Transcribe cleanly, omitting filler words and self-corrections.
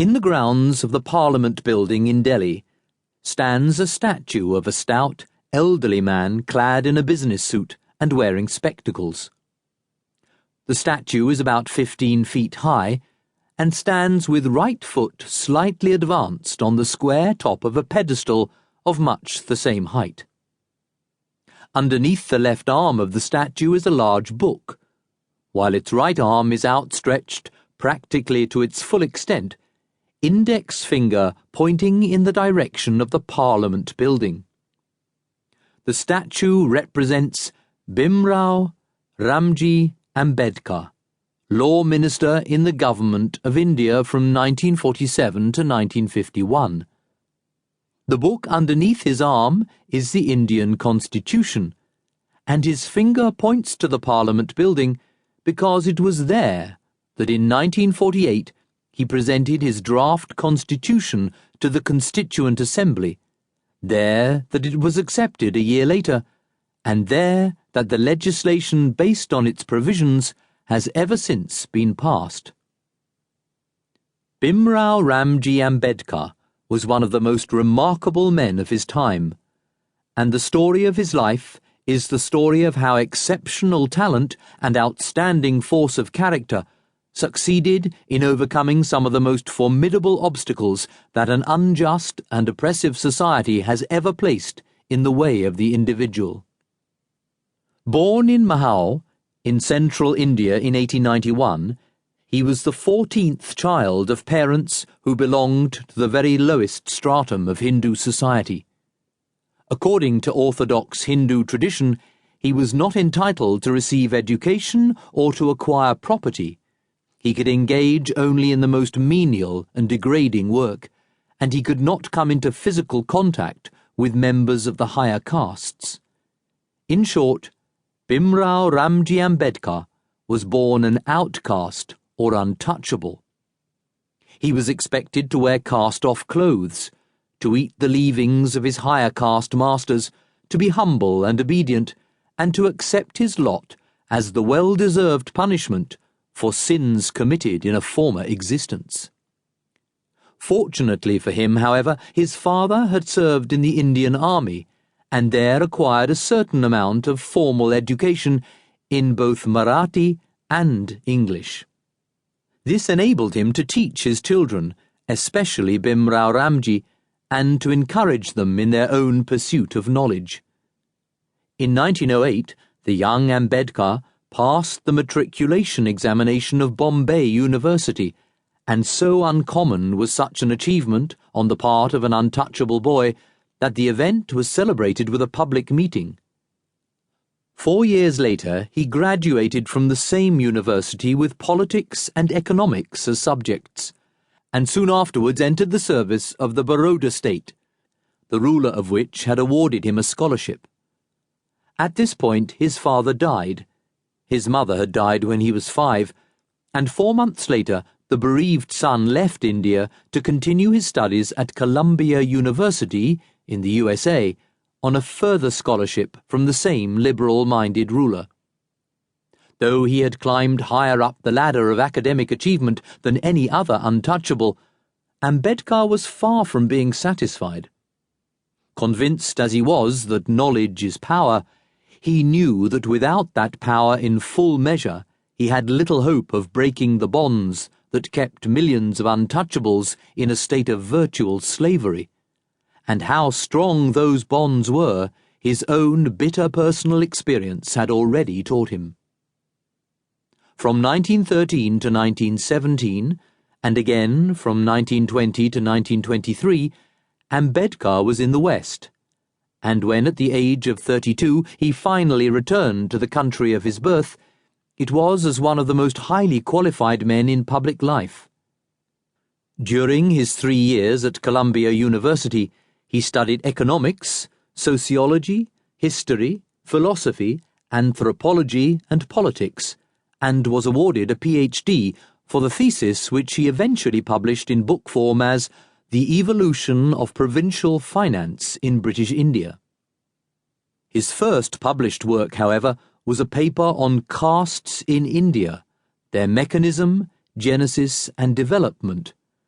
In the grounds of the Parliament building in Delhi stands a statue of a stout, elderly man clad in a business suit and wearing spectacles. The statue is about 15 feet high and stands with right foot slightly advanced on the square top of a pedestal of much the same height. Underneath the left arm of the statue is a large book, while its right arm is outstretched practically to its full extent, index finger pointing in the direction of the Parliament building. The statue represents Bhimrao Ramji Ambedkar, Law Minister in the Government of India from 1947 to 1951. The book underneath his arm is the Indian Constitution, and his finger points to the Parliament building because it was there that in 1948 he presented his draft constitution to the Constituent Assembly, there that it was accepted a year later, and there that the legislation based on its provisions has ever since been passed. Bhimrao Ramji Ambedkar was one of the most remarkable men of his time, and the story of his life is the story of how exceptional talent and outstanding force of character succeeded in overcoming some of the most formidable obstacles that an unjust and oppressive society has ever placed in the way of the individual. Born in Mahau, in central India in 1891, he was the 14th child of parents who belonged to the very lowest stratum of Hindu society. According to orthodox Hindu tradition, he was not entitled to receive education or to acquire property. He could engage only in the most menial and degrading work, and he could not come into physical contact with members of the higher castes. In short, Bhimrao Ramji Ambedkar was born an outcast or untouchable. He was expected to wear cast-off clothes, to eat the leavings of his higher caste masters, to be humble and obedient, and to accept his lot as the well-deserved punishment for sins committed in a former existence. Fortunately for him, however, his father had served in the Indian Army, and there acquired a certain amount of formal education in both Marathi and English. This enabled him to teach his children, especially Bhimrao Ramji, and to encourage them in their own pursuit of knowledge. In 1908, the young Ambedkar passed the matriculation examination of Bombay University, and so uncommon was such an achievement on the part of an untouchable boy that the event was celebrated with a public meeting. 4 years later, he graduated from the same university with politics and economics as subjects, and soon afterwards entered the service of the Baroda state, the ruler of which had awarded him a scholarship. At this point, his father died. His mother had died when he was 5, and 4 months later, the bereaved son left India to continue his studies at Columbia University in the USA, on a further scholarship from the same liberal-minded ruler. Though he had climbed higher up the ladder of academic achievement than any other untouchable, Ambedkar was far from being satisfied. Convinced as he was that knowledge is power, he knew that without that power in full measure, he had little hope of breaking the bonds that kept millions of untouchables in a state of virtual slavery. And how strong those bonds were, his own bitter personal experience had already taught him. From 1913 to 1917, and again from 1920 to 1923, Ambedkar was in the West, and when at the age of 32 he finally returned to the country of his birth, it was as one of the most highly qualified men in public life. During his 3 years at Columbia University, he studied economics, sociology, history, philosophy, anthropology, and politics, and was awarded a PhD for the thesis which he eventually published in book form as The Evolution of Provincial Finance in British India. His first published work, however, was a paper on castes in India, their mechanism, genesis, and development,